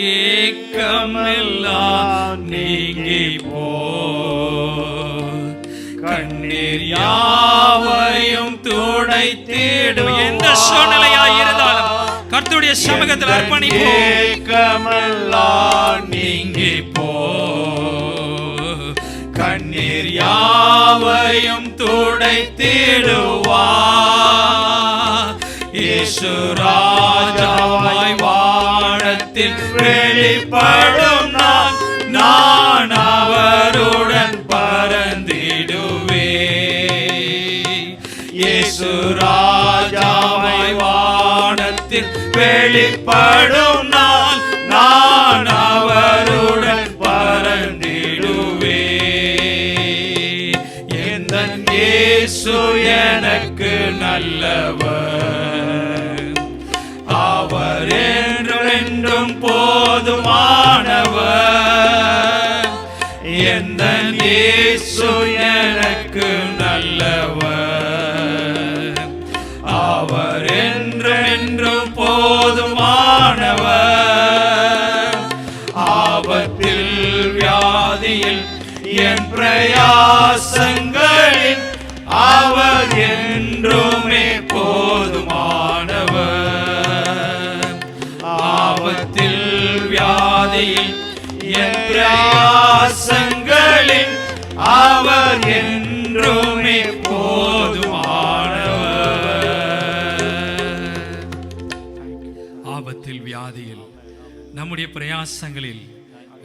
ஏக்கமெல்லாம் நீங்கி போ, கண்ணீர் யாவையும் துடைத்திடும். எந்த சூழ்நிலையாய் இருந்தாலும் கர்த்தருடைய சமூகத்தில் அர்ப்பணிப்போம். ஏக்கமெல்லாம் நீங்கி போ, கண்ணீர் யாவையும் துடைத்திடுவார். இயேசு ராஜாவாய் வானத்தில் வெளிப்படும் நான் அவருடன் பறந்திடுவே. இயேசு ராஜாவாய் வானத்தில் வெளிப்படும் நான் அவருடன் பறந்திடுவே. எந்த இயேசு எனக்கு நல்லவர், அவர் என்றும் போதுமானவர். எந்த இயேசு எனக்கு நல்லவர், அவர் என்றும் போதுமானவர். ஆபத்தில் வியாதியில் என் பிரயாசங்களில் அவர் என்றுமே போதுமானவர். ஆபத்தில் வியாதியில் என் பிரயாசங்களில் அவர் என்றுமே போதுமானவர். ஆபத்தில் வியாதியில் நம்முடைய பிரயாசங்களில்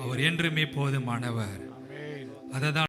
அவர் என்றுமே போதுமானவர். அததான்